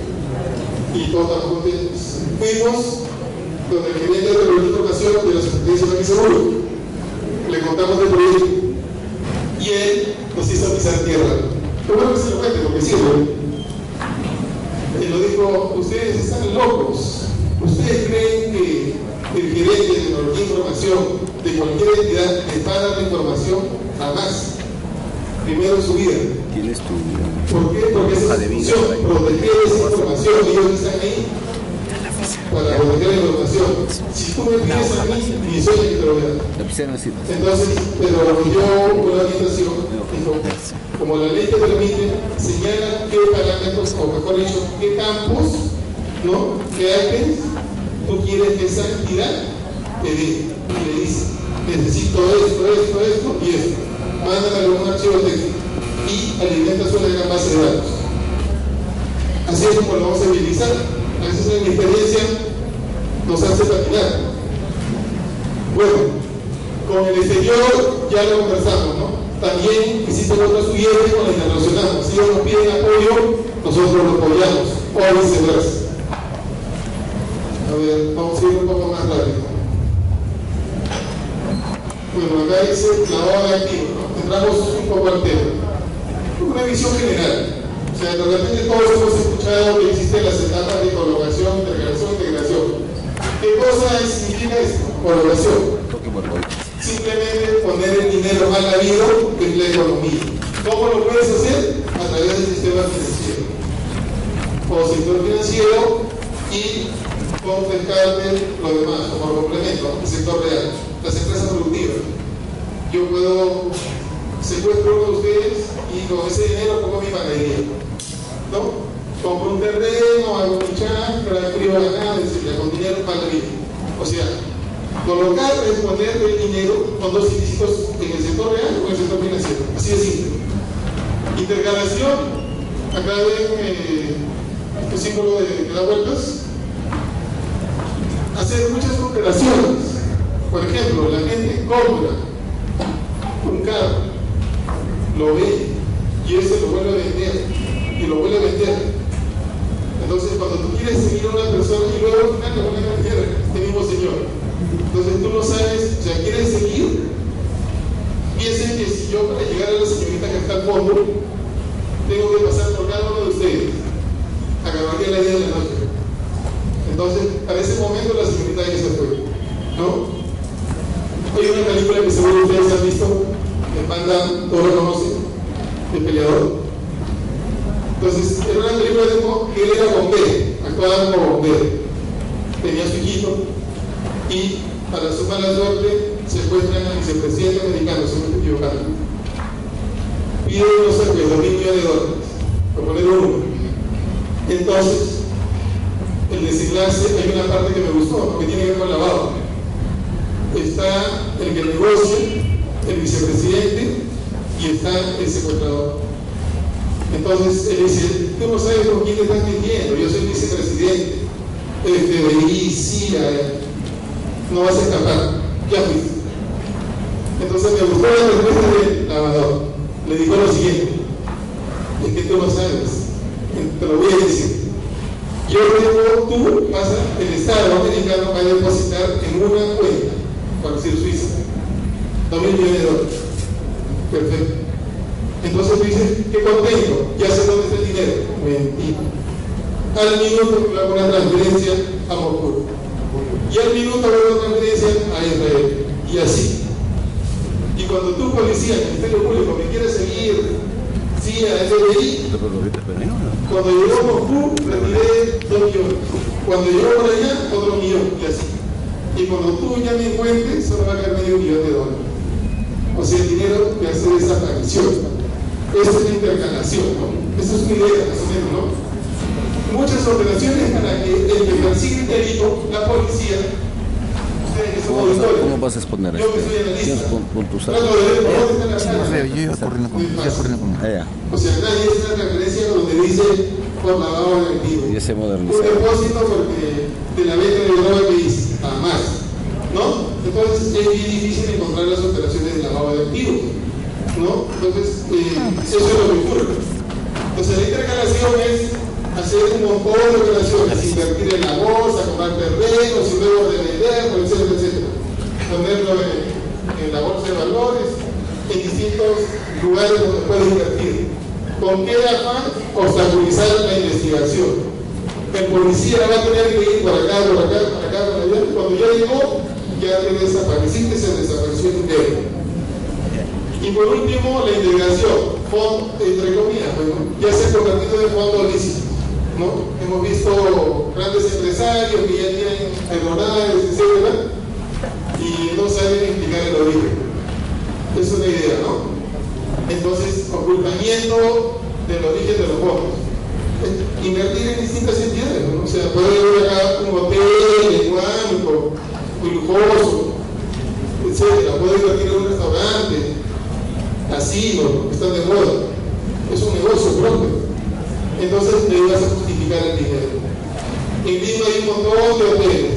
y todos estamos contentos. Fuimos con el gerente de registro de la Superintendencia de Seguro. Le contamos el proyecto y él nos hizo pisar tierra. Pero bueno que se lo cuente, porque sirve. Él nos dijo, ustedes están locos. ¿Ustedes creen que el gerente de tecnología e información de cualquier entidad les va a dar la información? Jamás. Primero en su vida. ¿Tienes tu ¿Por qué? Porque esa es su función, proteger esa información. Ellos están ahí para proteger la información. Si tú me pides a mí, ni soy el que te lo voy a dar. Entonces, pero yo, una orientación, dijo, como la ley te permite, señala qué parámetros, o mejor dicho, qué campos, ¿no?, qué actos tú quieres que esa entidad te dé. Y le dice, necesito esto y esto. Mándame un archivo de texto y alimenta su gran base de datos. Así es como lo vamos a utilizar. A veces en mi experiencia nos hace patinar. Bueno, con el exterior ya lo conversamos, ¿no? También existen otras clientes con la internacional. Si ellos nos piden apoyo, nosotros lo apoyamos, o viceversa. A ver, vamos a ir un poco más rápido. Bueno, acá dice lavado de activos, ¿no? Entramos un poco al tema. Una visión general. O sea, de repente todos hemos escuchado que existen las etapas de colocación, integración, integración. ¿Qué cosa significa esto? Colocación. Simplemente poner el dinero mal habido en la economía. ¿Cómo lo puedes hacer? A través del sistema financiero o sector financiero y con descarte lo demás, como complemento, el sector real, las empresas productivas. Yo puedo secuestro uno de ustedes y con ese dinero pongo mi panadería, ¿no? Compro un terreno, hago mi chacra, crío ganado, etc. Con dinero mal habido. O sea, colocar es poner el dinero con dos ilícitos en el sector real o en el sector financiero. Así de simple. Intercalación, acá ven este símbolo que da vueltas. Hacer muchas operaciones. Por ejemplo, la gente compra un carro, lo ve y él se lo vuelve a vender y lo vuelve a vender. Entonces, cuando tú quieres seguir a una persona y luego al final lo vuelve a vender este mismo señor. Entonces tú no sabes, o sea, quieres seguir. Piensen que si yo para llegar a la señorita que está al fondo, tengo que pasar por cada uno de ustedes. Acabaría la idea de la noche. Entonces, para ese momento la señorita ya se fue, ¿no? Hay una película que seguro ustedes han visto, en Banda, todos lo conocen, El Peleador. Entonces, era una película de que él era bombero, actuaba como bombero. Tenía su hijito y para su mala suerte secuestran al vicepresidente americano, si no estoy equivocando. Pide unos $2.000 millones, por poner uno. Entonces, el desenlace, hay una parte que me gustó, ¿no? Que tiene que ver con lavado. Está el que negocia, el vicepresidente y está el secuestrador. Entonces él dice, tú no sabes con quién te estás mintiendo, yo soy el vicepresidente, el FBI, CIA, no vas a escapar, ya fuiste. Entonces me gustó la respuesta del lavador. Le dijo lo siguiente, es que tú no sabes, te lo voy a decir. Yo tengo, tú vas a, el Estado americano va a depositar en una cuenta, por decir Suiza, $2.000 millones. Perfecto. Entonces tú dices, qué contento, ya sé dónde está el dinero. Mentira. Al minuto hago una transferencia a Moscú. Y al minuto hago una transferencia a Israel. Y así. Y cuando tú, policía, Ministerio Público, me quieres seguir, CIA, FBI, cuando llegó a Moscú, retiré 2 millones. Cuando llegó por allá, otro millón. Y así. Y cuando tú ya me encuentres, solo va a caer $500 millones. O sea, el dinero que hace desaparición. Esa es la intercalación, ¿no? Esa es una idea, más o menos, ¿no? Muchas operaciones para que el que persigue el delito, la policía, ustedes que son auditores. ¿Cómo vas a exponer yo que soy analista. puntos? ¿Dónde está la cara? Yo iba corriendo con ella. O sea, acá hay esta referencia donde dice por lavado de activos. Y ese Un modernizado. depósito porque de la venta de droga que dice, jamás, ¿no? Entonces es bien difícil encontrar las operaciones de lavado de activos, ¿no? Entonces, eso es lo que ocurre. Entonces, la intercalación es hacer un montón de operaciones, invertir en la bolsa, comprar terrenos y luego revenderlo, etcétera, etcétera. Ponerlo en la bolsa de valores, en distintos lugares donde puede invertir. ¿Con qué afán? Obstaculizar la investigación. El policía va a tener que ir por acá, por acá, por acá, por allá. Cuando ya llegó, ya te desapareciste, se desapareció el dinero. Y por último, la integración, fondo, entre comillas, bueno, ya se ha convertido en fondo lícito, ¿no? Hemos visto grandes empresarios que ya tienen aeronaves, etcétera, y no saben explicar el origen. Es una idea, ¿no? Entonces, ocultamiento del origen de los fondos. Invertir en distintas entidades, ¿no? O sea, puede haber acá un hotel, en banco, muy lujoso, etcétera. Puede invertir en un restaurante, casinos, que están de moda. Es un negocio propio. Entonces le vas a justificar dosificar el dinero. En Lima hay un montón de hoteles.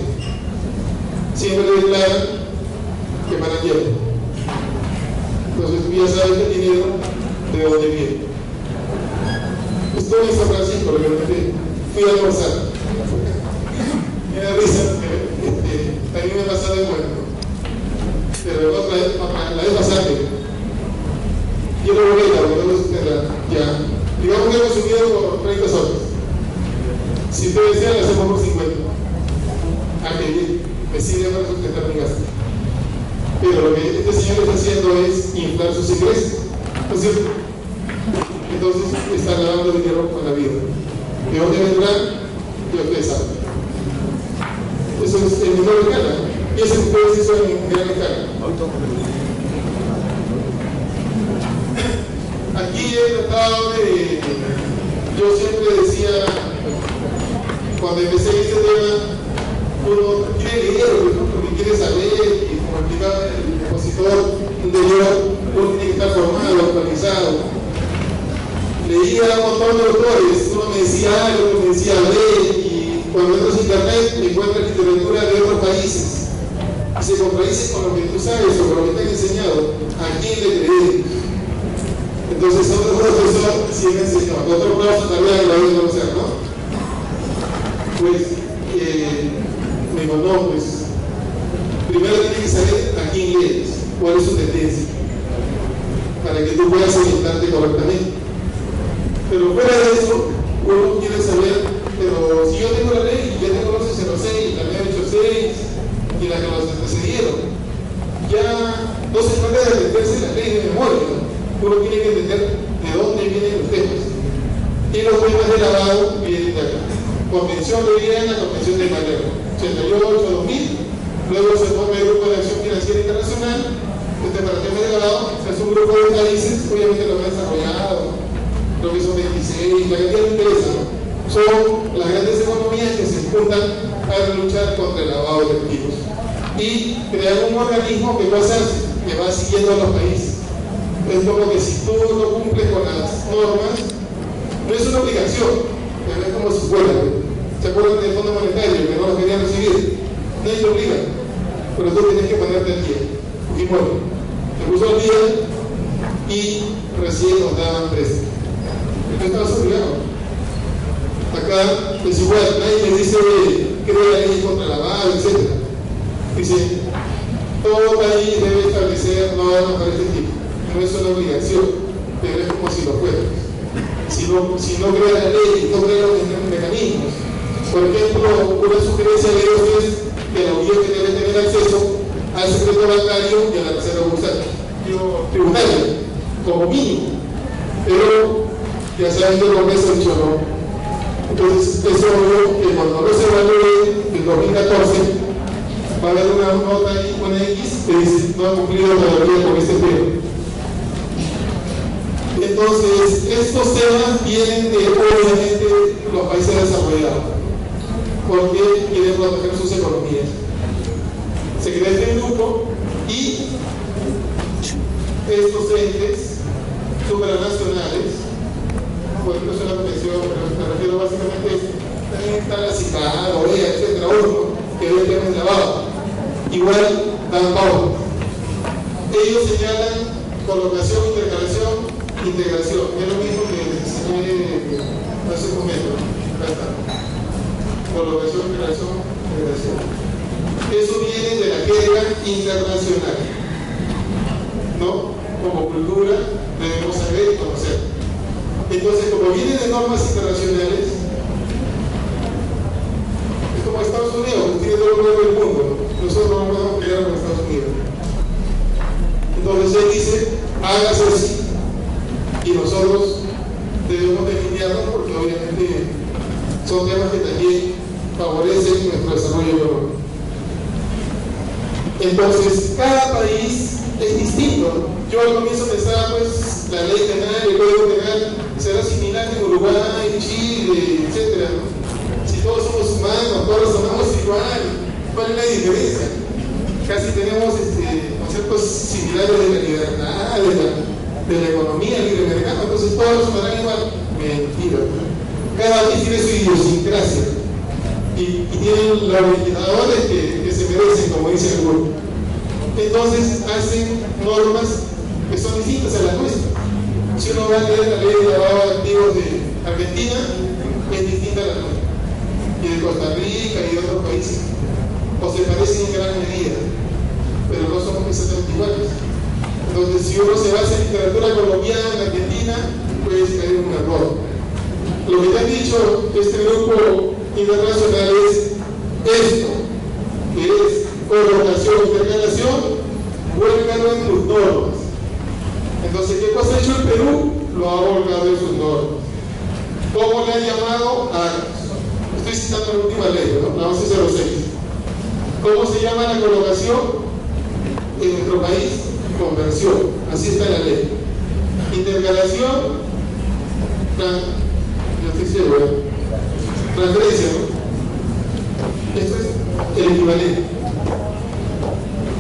Siempre declaran que van a llevar. Entonces tú ya sabes el dinero de dónde viene. Estoy en San Francisco, realmente fui a almorzar. Me da risa, a mí me pasa de bueno. Pero la vez pasada, yo no volví a ya. Digamos que hemos subido por 30 soles. Si ustedes desean, lo hacemos por 50. Que bien, me sirve para sustentar mi gasto. Pero lo que este señor está haciendo es inflar sus ingresos, ¿no es cierto? Entonces está lavando dinero con la vida. ¿De dónde vendrá? Ya ustedes saben. Eso es en menor escala. Y eso ustedes hizo en gran escala. Aquí he tratado de. Yo siempre decía, cuando empecé este tema, uno quiere leer, porque quiere saber, y como explicaba el expositor anterior, uno tiene que estar formado, actualizado. Leía a un montón de autores, uno me decía algo, otro me decía B, y cuando entras a internet me encuentras literatura de otros países. Y se contradice con lo que tú sabes o con lo que te han enseñado. ¿A quién le crees? Entonces otro profesor sí me enseñó, otro profesor también la voy a conocer, ¿no? Pues me dijo, no, pues primero tienes que saber a quién lees, cuál es su tendencia, para que tú puedas orientarte correctamente. Pero fuera de eso, uno quiere saber, pero si yo tengo la ley, ya tengo los 06, la ley 86 y la que nos antecedieron, ya no se trata de aprenderse la ley de memoria, uno tiene que entender de dónde vienen los temas. Y los temas de lavado vienen de acá. Convención de Viena, Convención de Palermo, 88, 2000, luego se forma el Grupo de Acción Financiera Internacional, para temas de lavado, es un grupo de países, obviamente lo más desarrollado, creo que son 26, la cantidad de interesa, son las grandes economías que se juntan para luchar contra el lavado de activos y crear un organismo que va siguiendo a los países. Es como que si tú no cumples con las normas, no es una obligación, pero es como si fuera. ¿Se acuerdan del Fondo Monetario, que no lo querían recibir? Nadie te obliga, pero tú tienes que ponerte al día. Y bueno, te puso al día y recién nos daban préstamo. No estabas obligado. Acá es igual, nadie me dice que la ley contra el lavado, etc. Dice, todo país debe establecer normas para este tipo. No es una obligación, pero es como si lo fuera. Si no crea la ley, no crea los mecanismos. Por ejemplo, una sugerencia de ellos es que la Unión debe tener acceso al secreto bancario y a la reserva tributaria, como mínimo. Pero ya saben que el Congreso ha dicho no. Entonces, eso obvio que cuando no se evalúe en 2014, va a haber una nota ahí, una X, que dice no ha cumplido todavía con este tema. Entonces, estos temas vienen de, obviamente, los países desarrollados, porque quieren proteger sus economías. Se crea este grupo y estos entes supranacionales, por ejemplo, es una convención, pero me refiero básicamente a esto, también está la CICAD, OEA, etcétera, uno, que ve temas de lavado. Igual dan pautas. Ellos señalan colocación, intercalación, integración. Es lo mismo que enseñé hace un momento. Acá está. Colocación, integración, integración. Eso viene de la jerga internacional, ¿no? Como cultura debemos saber y conocer. Entonces, como viene de normas internacionales, es como Estados Unidos, que tiene todo el mundo del mundo. Nosotros no podemos pelear con Estados Unidos. Entonces él dice, hágase así. Y nosotros debemos delinearnos porque obviamente son temas que también favorecen nuestro desarrollo económico. Entonces, cada país es distinto. Yo al comienzo pensaba, pues, la ley penal, el código penal será similar en Uruguay, Chile, etc. Si todos somos humanos, todos amamos igual, ¿cuál es la diferencia? Casi tenemos conceptos similares de la libertad, de la economía, el libre mercado, entonces todos nos harán igual. Mentira. cada vez tiene su idiosincrasia y tienen los legisladores que se merecen, como dice el grupo. Entonces hacen normas que son distintas a las nuestras. Si uno va a leer la ley de lavado de activos de Argentina, es distinta a la nuestra, y de Costa Rica y de otros países, o se parecen en gran medida, pero no somos exactamente iguales. Entonces, si uno se basa en literatura colombiana en Argentina, puede caer en un error. Lo que te han dicho este grupo internacional es esto, que es colocación, intercalación, vuélcalo en tus normas. Entonces, ¿qué cosa ha hecho el Perú? Lo ha volcado en sus normas. ¿Cómo le han llamado? Estoy citando la última ley, ¿no? La 1106. ¿Cómo se llama la colocación en nuestro país? Conversión. Así está la ley. Intercalación, yo estoy seguro, transferencia, ¿no? Esto es el equivalente.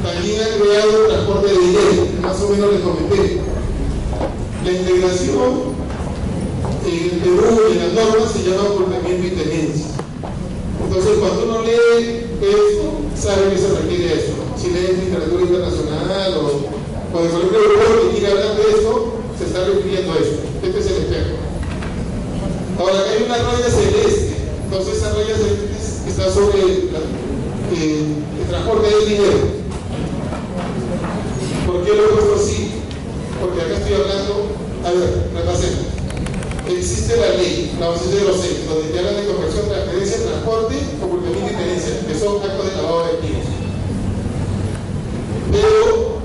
También han creado transporte de dinero, más o menos les comenté. La integración en el Perú y en las normas se llama ocultamiento y tenencia. Entonces, cuando uno lee esto, sabe que se requiere esto. Si lees literatura internacional o de cualquier grupo que quiera hablar de esto, se está refiriendo a esto. Este es el espejo. Ahora, acá hay una raya celeste. Entonces, esa raya celeste está sobre el transporte del dinero. ¿Por qué lo he puesto así? Porque acá estoy hablando, a ver, repasemos. Existe la ley, la 1106, donde te hablan de conversión, transferencia, transporte, ocultamiento y tenencia, que son actos de lavado de activos. Pero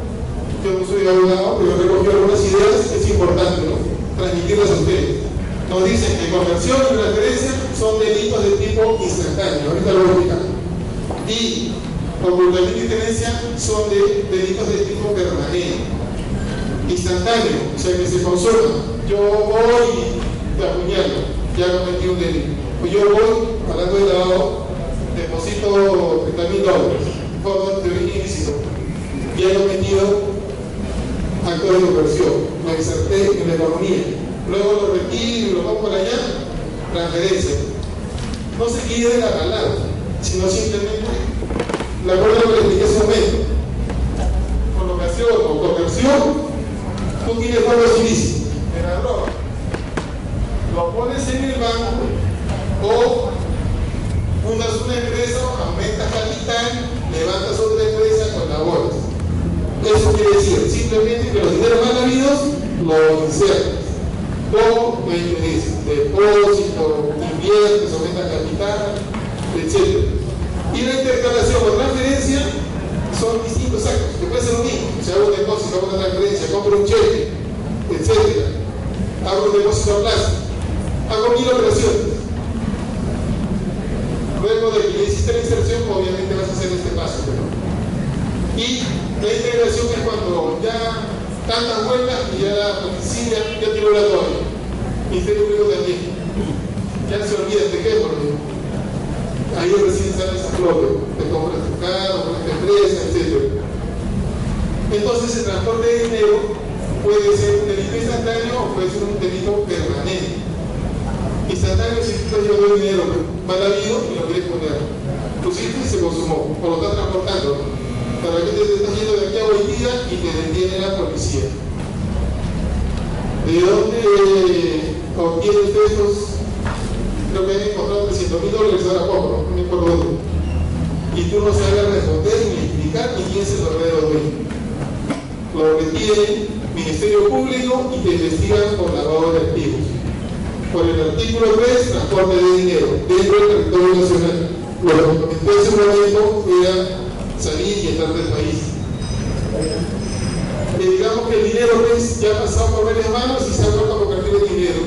yo no soy abogado, pero recogí algunas ideas, es importante, ¿no?, transmitirlas a ustedes. Nos dicen que conversión y transferencia son delitos de tipo instantáneo, ahorita lo voy a explicar. Y ocultamiento y tenencia son delitos de tipo permanente, instantáneo, o sea que se consuma. Yo voy y te apuñalo, ya cometí un delito. Pues yo voy, hablando de lavado, deposito $30,000, fondo de origen ilícito, y he cometido acto de conversión, lo inserté en la economía, luego lo retiro y lo pongo por allá, transferencia. No se quiere la palabra, sino simplemente la acuerdo que le expliqué hace un momento. Colocación o conversión, tú tienes fondos ilícitos de la droga, lo pones en el banco o fundas una empresa, aumentas capital, levantas otra empresa con labores. Eso quiere decir simplemente que los dineros mal habidos los insertas. O me interesa, depósito, inviertes, aumentas capital, etc. Y la intercalación o transferencia son distintos actos, que puede ser lo mismo. Si hago un depósito, hago una transferencia, compro un cheque, etc. Hago un depósito a plazo, hago 1000 operaciones. Luego de que hiciste la inserción, obviamente vas a hacer este paso, ¿no? Y la integración es cuando ya tantas vueltas y ya la policía ya tiró la toalla. Ministerio Público también. Ya se olvidan de qué, porque ahí recién sale esa flota. Te compras tu carro, compras tu empresa, etc. Entonces el transporte de dinero puede ser un delito instantáneo o puede ser un delito permanente. Instantáneo significa yo doy dinero mal habido y lo quieres poner. Pusiste y se consumó, o lo estás transportando. Para que te estás yendo de aquí a hoy día y te detiene la policía. ¿De dónde obtiene usted estos? Creo que han encontrado $300,000 ahora poco, no me acuerdo dónde. Y tú no sabes responder ni explicar ni quién es el verdadero dueño. Lo retiene Ministerio Público y te investigan por lavado de activos. Por el artículo 3, transporte de dinero dentro del territorio nacional. Lo que comenté en ese momento era salir y estar del país. Digamos que el dinero ya ha pasado por varias manos y se ha vuelto a convertir en dinero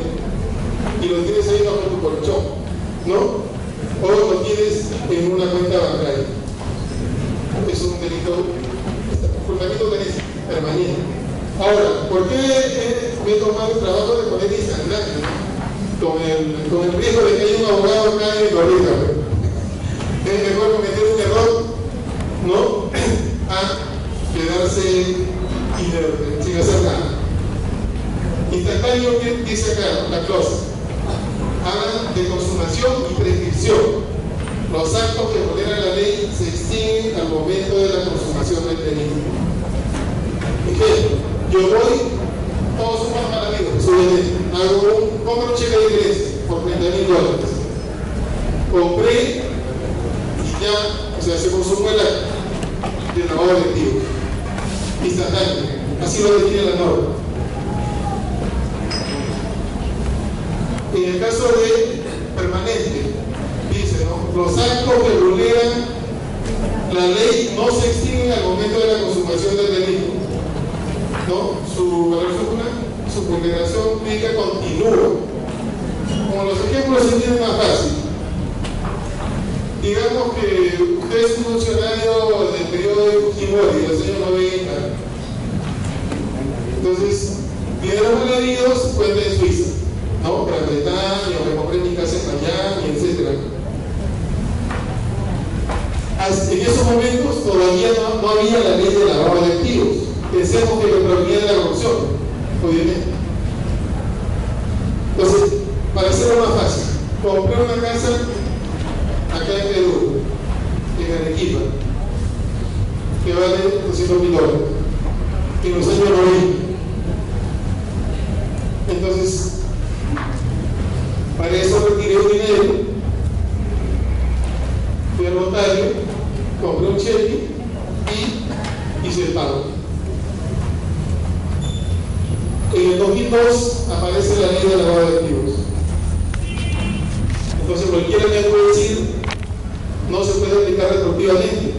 y lo tienes ahí bajo tu colchón, ¿no? O lo tienes en una cuenta bancaria. Es un delito, ocultamiento permanente. Ahora, ¿por qué me he tomado el trabajo de poner instantáneo, ¿no? Con el riesgo de que haya un abogado acá en Florida? Es mejor cometer un error, ¿no?, a quedarse inerte, sin hacer nada. Instantáneo, ¿qué dice acá la clase? hablan de consumación y prescripción. Los actos que vulneran la ley se extinguen al momento de la consumación del delito. Ejemplo, yo voy, todos somos mal amigos, compro un cheque de ingreso por $30,000. Compré y ya, o sea, se consumó el acto de lavado de activos instantáneo, así lo define la norma. En el caso de permanente, dice, ¿no? Los actos que vulneran la ley no se extinguen al momento de la consumación del delito, ¿no? Su vulneración jurídica continúa. Como los ejemplos se entienden más fácil. Digamos que usted es un funcionario del periodo de Fujimori, del año 90. Entonces, dinero mal habidos, cuenta en Suiza, ¿no? Gran Bretaña, me compré mi casa en Miami, etc. En esos momentos todavía no había la ley de lavado de activos. Pensemos que lo provenía de la corrupción, obviamente. Entonces, para hacerlo más fácil, compré una casa acá en Perú, en Arequipa, que vale $200,000 en los años 90. Entonces, para eso retiré un dinero, fui al notario, compré un cheque y hice el pago. En el 2002 aparece la ley de lavado de activos. Entonces cualquiera me puede decir, no se puede aplicar retroactivamente,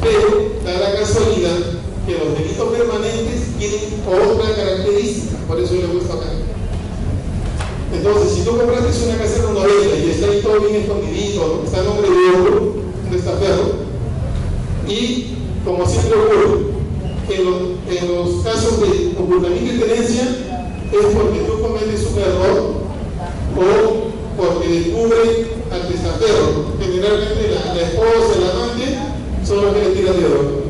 pero da la casualidad que los delitos permanentes tienen otra característica, por eso lo he puesto acá. Entonces, si tú compraste una casa en una novela y está ahí todo bien escondidito, está el nombre de otro, un destaperro, y como siempre ocurre, en los casos de ocultamiento y tenencia es porque tú cometes un error o porque descubre al testaferro. Generalmente la esposa, el amante son los que le tiran de oro.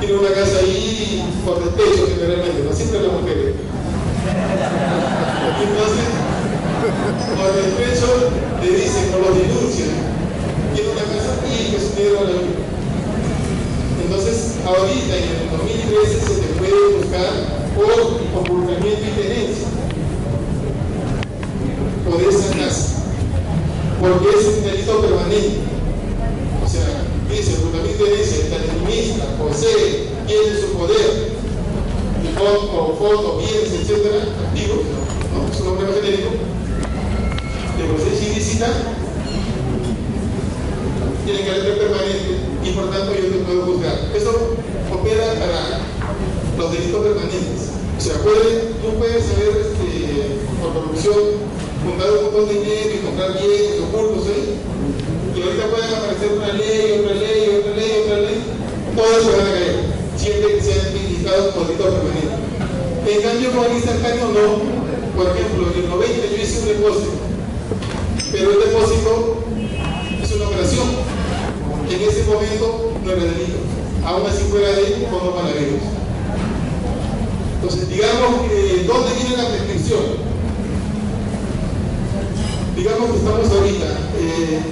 Tiene una casa ahí por despecho generalmente, no siempre las mujeres. Entonces, por despecho le dicen, no lo denuncian. Tiene una casa y que su dinero a la vida. Entonces, ahorita en el 2013 se te puede buscar por ocultamiento y tenencia por esa casa, porque es un delito permanente. O sea, dice ocultamiento y tenencia, el administra, posee, tiene su poder, fotos, bienes, etcétera, activos, ¿no? Es un nombre más genérico, de procedencia ilícita, tiene carácter permanente y por tanto yo te puedo juzgar. Eso opera para los delitos permanentes. O sea, tú puedes haber por corrupción fundado un montón de dinero y comprar bienes ocultos, y ahorita pueden aparecer una ley, otra ley, otra ley, otra ley, todas se van a caer, siempre que sean indicados como delitos permanentes. En cambio, con el instantáneo no. Por ejemplo, en el 90 yo hice un depósito, pero el depósito es una operación. En ese momento no era delito, aún así fuera de fondos mal habidos. Entonces, digamos que ¿dónde viene la prescripción? Digamos que estamos ahorita,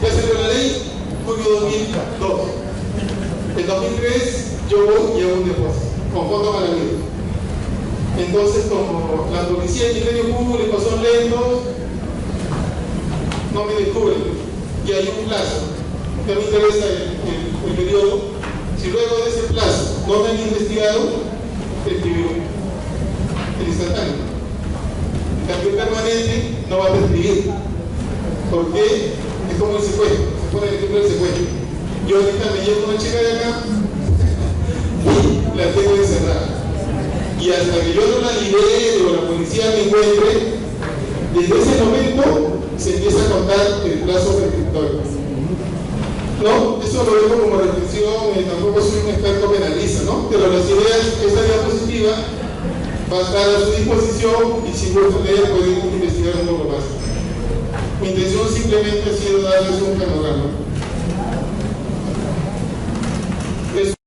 ya salió la ley, julio 2002. En 2003 yo voy y hago un depósito con fondos mal habidos. Entonces, como la policía y el Ministerio Público son lentos, no me descubren y hay un plazo. No me interesa el periodo. Si luego de ese plazo no me han investigado, prescribió el instantáneo. El cambio permanente no va a prescribir, porque es como el secuestro. Se pone el ejemplo del secuestro. Yo ahorita me llevo una chica de acá y la tengo encerrada. Y hasta que yo no la libere o la policía me encuentre, desde ese momento se empieza a contar el plazo prescriptorio. No, eso lo veo como reflexión, tampoco soy un experto penalista, ¿no? Pero las ideas, esta diapositiva va a estar a su disposición y si gustan de ella pueden investigar un poco más. Mi intención simplemente ha sido darles un panorama.